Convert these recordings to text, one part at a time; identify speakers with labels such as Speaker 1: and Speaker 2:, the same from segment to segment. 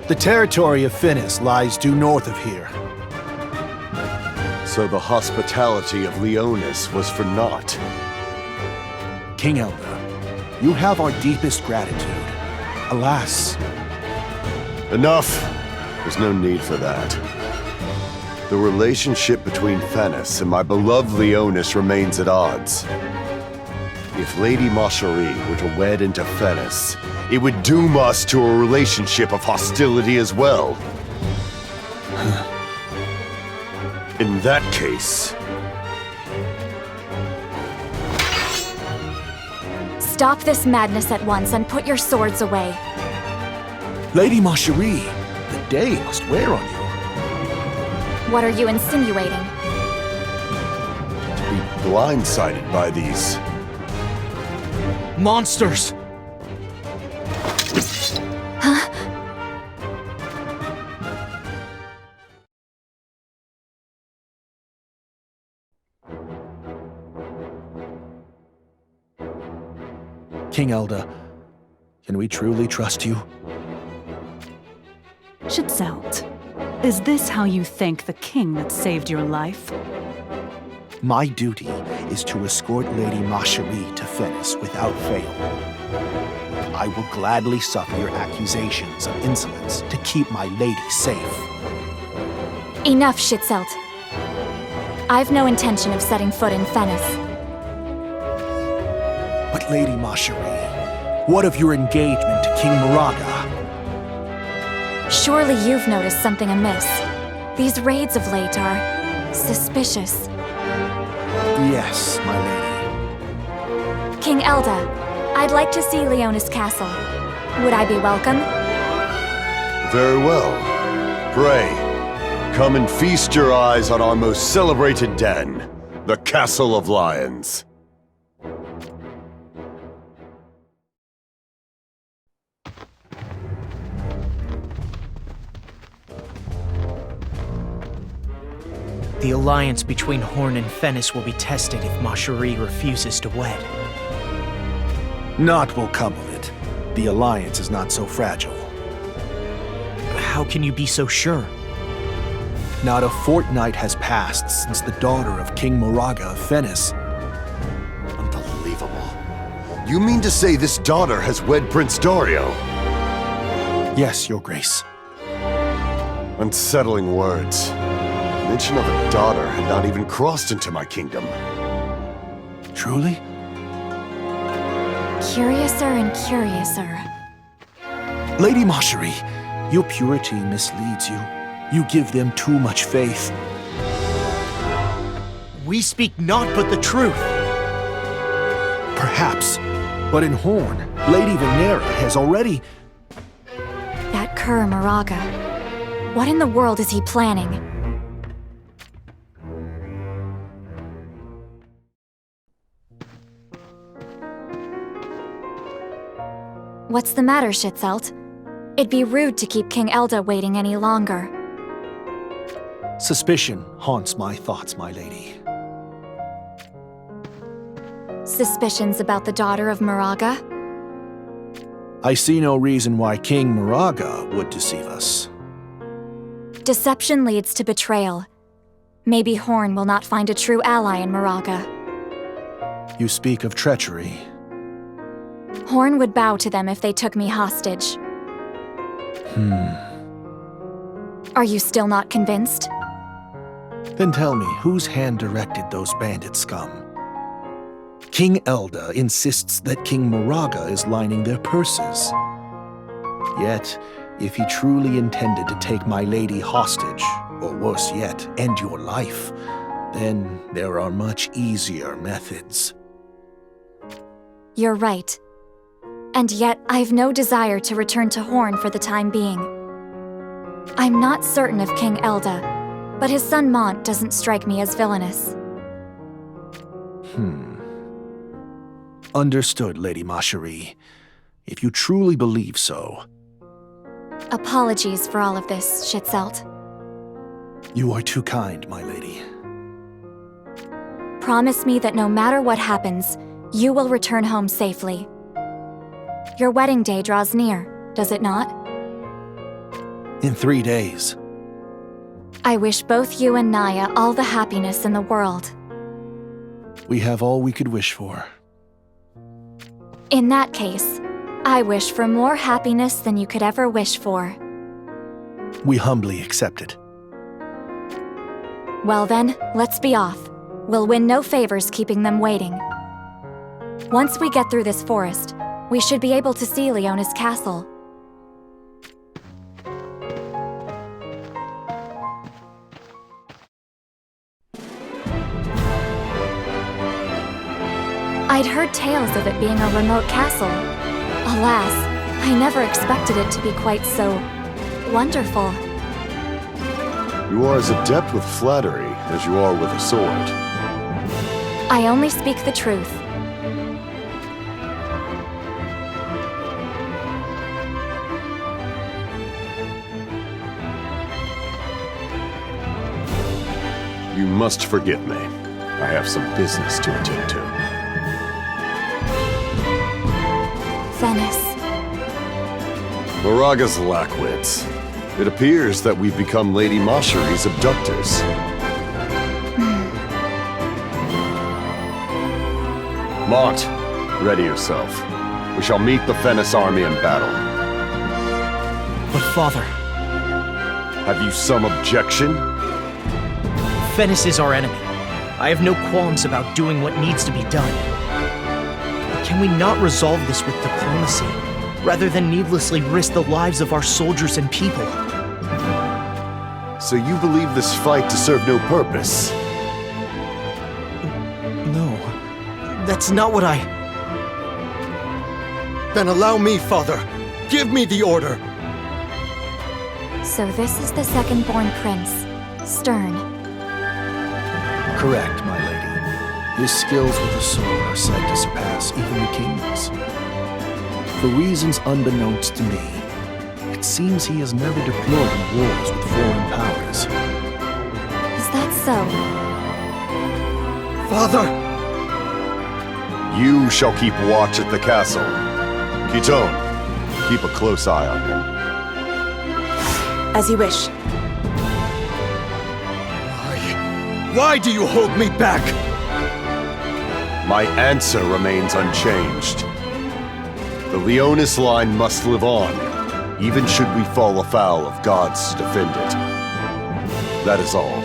Speaker 1: The territory of Finis lies due north of here.
Speaker 2: So the hospitality of Leonis was for naught.
Speaker 1: King Elder, you have our deepest gratitude. Alas.
Speaker 2: Enough! There's no need for that. The relationship between Finis and my beloved Leonis remains at odds. If Lady Marjorie were to wed into Finis, it would doom us to a relationship of hostility as well. In that case...
Speaker 3: Stop this madness at once and put your swords away.
Speaker 1: Lady Marjorie, the day must wear on you.
Speaker 3: What are you insinuating?
Speaker 2: To be blindsided by these...
Speaker 1: monsters!
Speaker 3: Huh?
Speaker 1: King Elder, can we truly trust you?
Speaker 4: Shitselt, is this how you thank the king that saved your life?
Speaker 1: My duty is to escort Lady Marjorie to Finis without fail. I will gladly suffer your accusations of insolence to keep my lady safe.
Speaker 3: Enough, Shitselt. I've no intention of setting foot in Finis.
Speaker 1: But Lady Marjorie, what of your engagement to King Moraga?
Speaker 3: Surely you've noticed something amiss. These raids of late are suspicious.
Speaker 1: Yes, my lady.
Speaker 3: King Elda, I'd like to see Leonis Castle. Would I be welcome?
Speaker 2: Very well. Pray, come and feast your eyes on our most celebrated den, the Castle of Lions.
Speaker 5: The alliance between Horn and Finis will be tested if Marjorie refuses to wed.
Speaker 1: Naught will come of it. The alliance is not so fragile.
Speaker 5: How can you be so sure?
Speaker 1: Not a fortnight has passed since the daughter of King Moraga of Finis.
Speaker 2: Unbelievable. You mean to say this daughter has wed Prince Dario?
Speaker 1: Yes, Your Grace.
Speaker 2: Unsettling words. Mention of a daughter had not even crossed into my kingdom.
Speaker 1: Truly?
Speaker 3: Curiouser and curiouser.
Speaker 1: Lady Marjorie, your purity misleads you. You give them too much faith.
Speaker 5: We speak naught but the truth.
Speaker 1: Perhaps, but in Horn, Lady Venera has already...
Speaker 3: That cur Moraga. What in the world is he planning? What's the matter, Shitselt? It'd be rude to keep King Elda waiting any longer.
Speaker 1: Suspicion haunts my thoughts, my lady.
Speaker 3: Suspicions about the daughter of Moraga?
Speaker 1: I see no reason why King Moraga would deceive us.
Speaker 3: Deception leads to betrayal. Maybe Horn will not find a true ally in Moraga.
Speaker 1: You speak of treachery.
Speaker 3: Horn would bow to them if they took me hostage. Are you still not convinced?
Speaker 1: Then tell me, whose hand directed those bandit scum? King Elda insists that King Moraga is lining their purses. Yet, if he truly intended to take my lady hostage, or worse yet, end your life, then there are much easier methods.
Speaker 3: You're right. And yet, I've no desire to return to Horn for the time being. I'm not certain of King Elda, but his son Mont doesn't strike me as villainous.
Speaker 1: Understood, Lady Marjorie. If you truly believe so.
Speaker 3: Apologies for all of this, Shitselt.
Speaker 1: You are too kind, my lady.
Speaker 3: Promise me that no matter what happens, you will return home safely. Your wedding day draws near, does it not?
Speaker 1: In 3 days.
Speaker 3: I wish both you and Naya all the happiness in the world.
Speaker 1: We have all we could wish for.
Speaker 3: In that case, I wish for more happiness than you could ever wish for.
Speaker 1: We humbly accept it.
Speaker 3: Well then, let's be off. We'll win no favors keeping them waiting. Once we get through this forest, we should be able to see Leona's castle. I'd heard tales of it being a remote castle. Alas, I never expected it to be quite so wonderful.
Speaker 2: You are as adept with flattery as you are with a sword.
Speaker 3: I only speak the truth.
Speaker 2: You must forgive me. I have some business to attend to.
Speaker 3: Venice.
Speaker 2: Moraga's lack wits. It appears that we've become Lady Mashari's abductors. Mont, ready yourself. We shall meet the Venice army in battle.
Speaker 5: But father,
Speaker 2: Have you some objection?
Speaker 5: Venice is our enemy. I have no qualms about doing what needs to be done. But can we not resolve this with diplomacy, rather than needlessly risk the lives of our soldiers and people?
Speaker 2: So you believe this fight to serve no purpose?
Speaker 5: No, that's not what I...
Speaker 6: Then allow me, Father. Give me the order.
Speaker 3: So this is the second-born prince, Stern.
Speaker 1: Correct, my lady. His skills with the sword are said to surpass even the king's. For reasons unbeknownst to me, it seems he has never deployed in wars with foreign powers.
Speaker 3: Is that so?
Speaker 6: Father!
Speaker 2: You shall keep watch at the castle. Kitone, keep a close eye on him.
Speaker 7: As you wish.
Speaker 6: Why do you hold me back?
Speaker 2: My answer remains unchanged. The Leonis line must live on, even should we fall afoul of gods to defend it. That is all.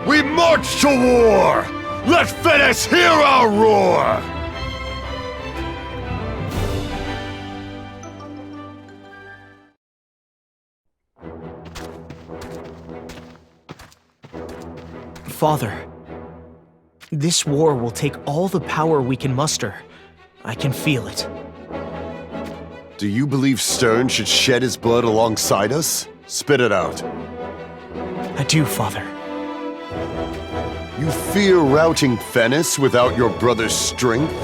Speaker 2: We march to war! Let Venice hear our roar!
Speaker 5: Father, this war will take all the power we can muster. I can feel it.
Speaker 2: Do you believe Stern should shed his blood alongside us? Spit it out.
Speaker 5: I do, Father.
Speaker 2: You fear routing Venice without your brother's strength?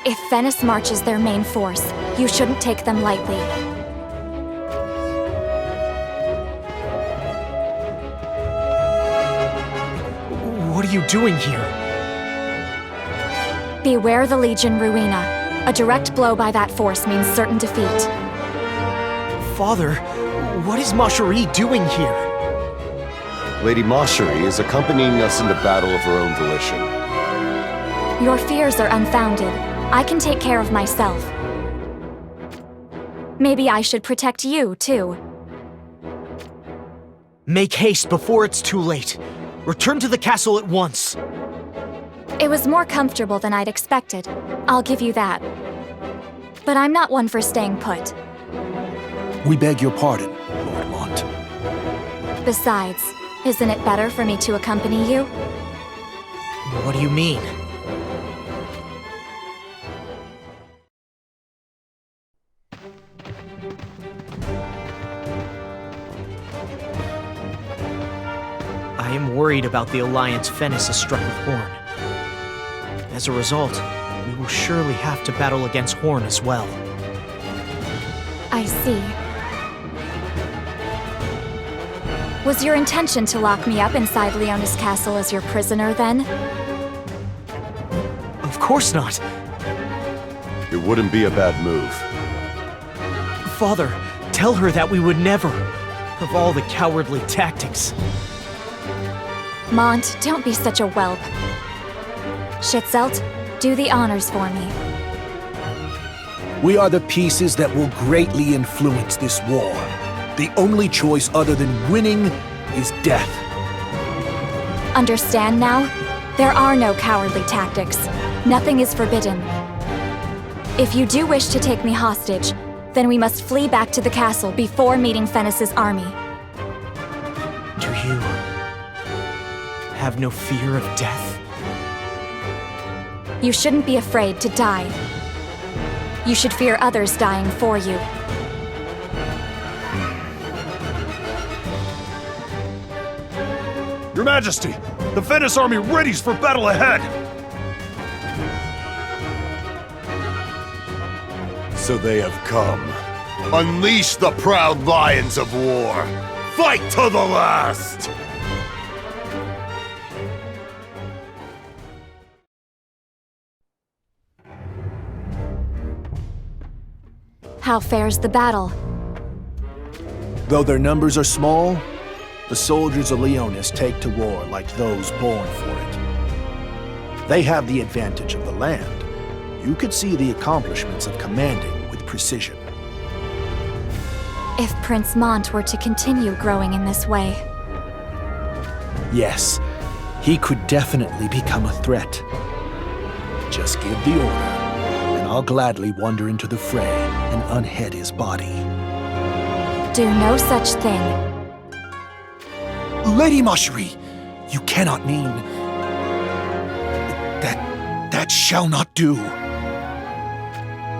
Speaker 3: If Venice marches their main force, you shouldn't take them lightly.
Speaker 5: What are you doing here?
Speaker 3: Beware the Legion Ruina. A direct blow by that force means certain defeat.
Speaker 5: Father, what is Mashari doing here?
Speaker 2: Lady Mashari is accompanying us into battle of her own volition.
Speaker 3: Your fears are unfounded. I can take care of myself. Maybe I should protect you, too.
Speaker 5: Make haste before it's too late. Return to the castle at once.
Speaker 3: It was more comfortable than I'd expected. I'll give you that. But I'm not one for staying put.
Speaker 1: We beg your pardon, Lord Mont.
Speaker 3: Besides, isn't it better for me to accompany you?
Speaker 5: What do you mean? I am worried about the alliance Venice has struck with Horn. As a result, we will surely have to battle against Horn as well.
Speaker 3: I see. Was your intention to lock me up inside Leona's castle as your prisoner, then?
Speaker 5: Of course not.
Speaker 2: It wouldn't be a bad move.
Speaker 5: Father, tell her that we would never. Of all the cowardly tactics.
Speaker 3: Mont, don't be such a whelp. Schitzelt, do the honors for me.
Speaker 1: We are the pieces that will greatly influence this war. The only choice other than winning is death.
Speaker 3: Understand now? There are no cowardly tactics. Nothing is forbidden. If you do wish to take me hostage, then we must flee back to the castle before meeting Fennis's army.
Speaker 5: Do you have no fear of death?
Speaker 3: You shouldn't be afraid to die. You should fear others dying for you.
Speaker 6: Your Majesty, the Venice army readies for battle ahead!
Speaker 2: So they have come. Unleash the proud lions of war! Fight to the last!
Speaker 3: How fares the battle?
Speaker 1: Though their numbers are small, the soldiers of Leonis take to war like those born for it. They have the advantage of the land. You could see the accomplishments of commanding with precision.
Speaker 3: If Prince Mont were to continue growing in this way.
Speaker 1: Yes, he could definitely become a threat. Just give the order, and I'll gladly wander into the fray and unhead his body.
Speaker 3: Do no such thing.
Speaker 1: Lady Marjorie, you cannot mean... That shall not do.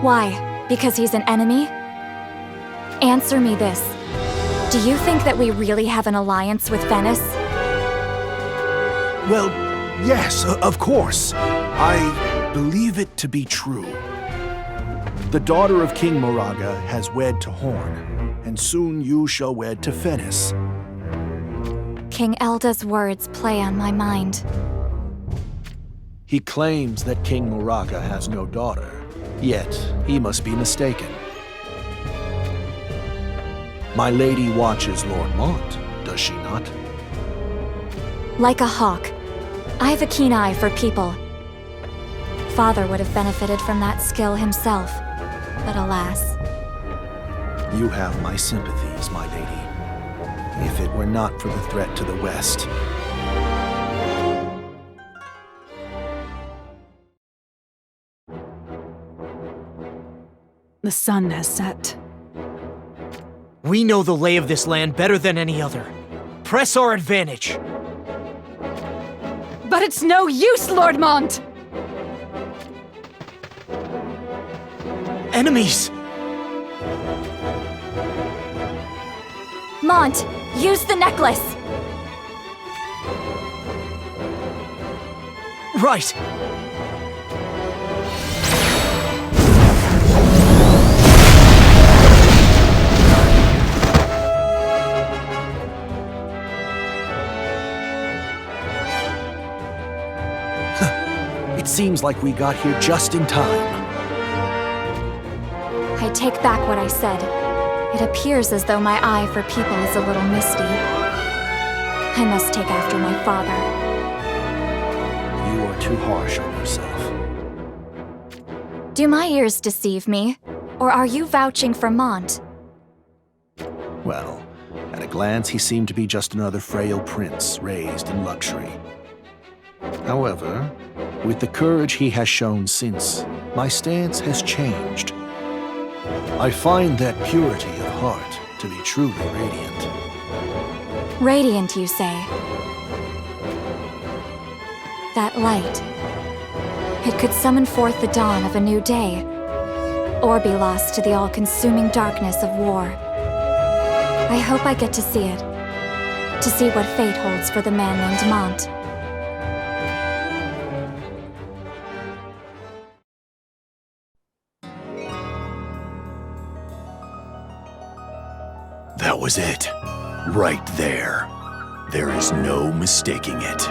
Speaker 3: Why? Because he's an enemy? Answer me this. Do you think that we really have an alliance with Venice?
Speaker 1: Well, yes, of course. I believe it to be true. The daughter of King Moraga has wed to Horn, and soon you shall wed to Fennis.
Speaker 3: King Elda's words play on my mind.
Speaker 1: He claims that King Moraga has no daughter, yet he must be mistaken. My lady watches Lord Mont, does she not?
Speaker 3: Like a hawk. I have a keen eye for people. Father would have benefited from that skill himself, but alas.
Speaker 1: You have my sympathies, my lady. If it were not for the threat to the west.
Speaker 4: The sun has set.
Speaker 5: We know the lay of this land better than any other. Press our advantage.
Speaker 4: But it's no use, Lord Mont!
Speaker 5: Enemies!
Speaker 3: Mont, use the necklace!
Speaker 5: Right!
Speaker 1: It seems like we got here just in time.
Speaker 3: I take back what I said. It appears as though my eye for people is a little misty. I must take after my father.
Speaker 1: You are too harsh on yourself.
Speaker 3: Do my ears deceive me? Or are you vouching for Mont?
Speaker 1: Well, at a glance he seemed to be just another frail prince raised in luxury. However, with the courage he has shown since, my stance has changed. I find that purity of heart to be truly radiant.
Speaker 3: Radiant, you say? That light. It could summon forth the dawn of a new day, or be lost to the all-consuming darkness of war. I hope I get to see it. To see what fate holds for the man named Mont.
Speaker 8: That was it. Right there. There is no mistaking it.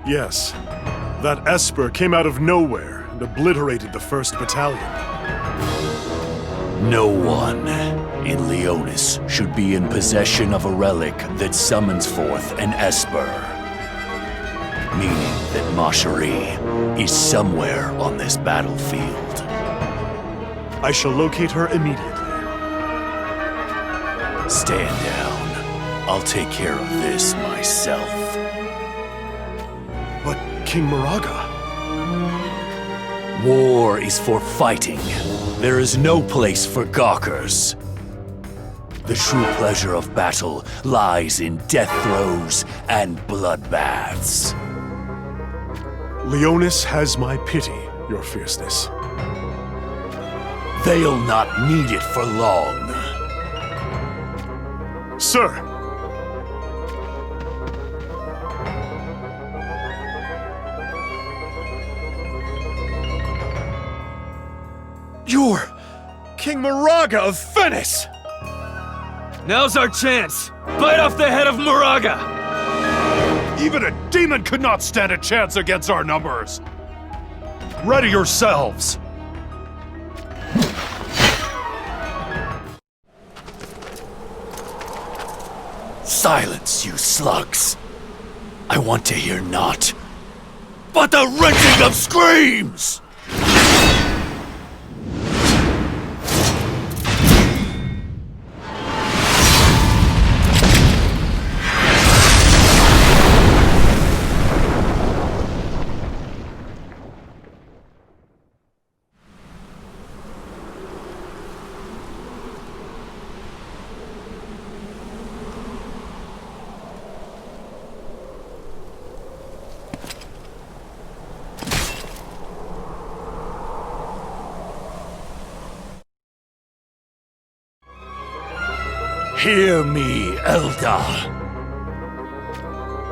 Speaker 6: Yes. That Esper came out of nowhere and obliterated the 1st Battalion.
Speaker 8: No one in Leonis should be in possession of a relic that summons forth an Esper. Meaning that Macherie is somewhere on this battlefield.
Speaker 6: I shall locate her immediately.
Speaker 8: Stand down. I'll take care of this myself.
Speaker 6: But King Moraga...
Speaker 8: War is for fighting. There is no place for gawkers. The true pleasure of battle lies in death throes and bloodbaths.
Speaker 6: Leonis has my pity, your fierceness.
Speaker 8: They'll not need it for long.
Speaker 6: Sir! You're King Moraga of Venice!
Speaker 9: Now's our chance! Bite off the head of Moraga!
Speaker 6: Even a demon could not stand a chance against our numbers! Ready yourselves!
Speaker 8: Silence, you slugs! I want to hear naught but the wrenching of screams! Hear me, Elda.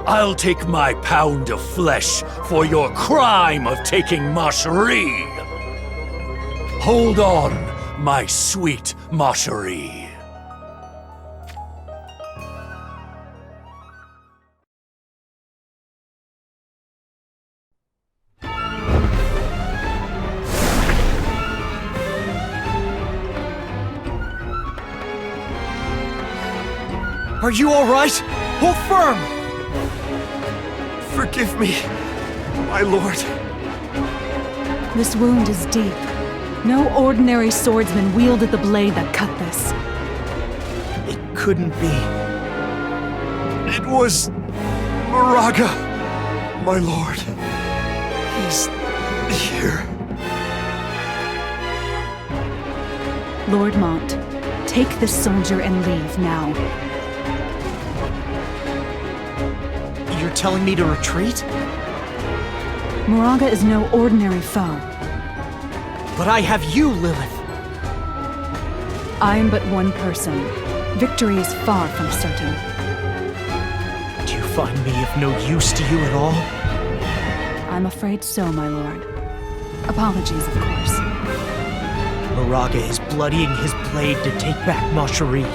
Speaker 8: I'll take my pound of flesh for your crime of taking Macherie. Hold on, my sweet Macherie.
Speaker 5: Are you all right? Hold firm! Forgive me, my lord.
Speaker 4: This wound is deep. No ordinary swordsman wielded the blade that cut this.
Speaker 5: It couldn't be.
Speaker 6: It was... Moraga, my lord. He's... here.
Speaker 4: Lord Mont, take this soldier and leave now.
Speaker 5: You're telling me to retreat?
Speaker 4: Moraga is no ordinary foe.
Speaker 5: But I have you, Lilith.
Speaker 4: I am but one person. Victory is far from certain.
Speaker 5: Do you find me of no use to you at all?
Speaker 4: I'm afraid so, my lord. Apologies, of course.
Speaker 5: Moraga is bloodying his blade to take back Macherie.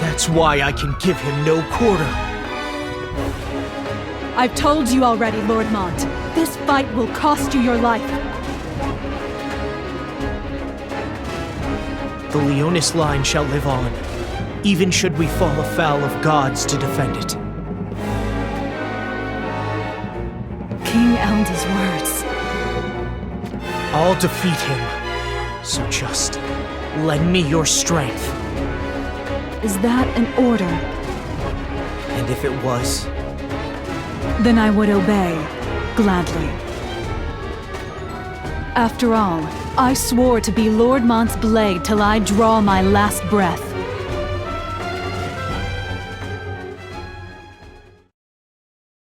Speaker 5: That's why I can give him no quarter.
Speaker 4: I've told you already, Lord Mont. This fight will cost you your life.
Speaker 5: The Leonis line shall live on, even should we fall afoul of gods to defend it.
Speaker 4: King Elda's words.
Speaker 5: I'll defeat him. So just lend me your strength.
Speaker 4: Is that an order?
Speaker 5: And if it was,
Speaker 4: Then I would obey, gladly. After all, I swore to be Lord Mont's blade till I draw my last breath.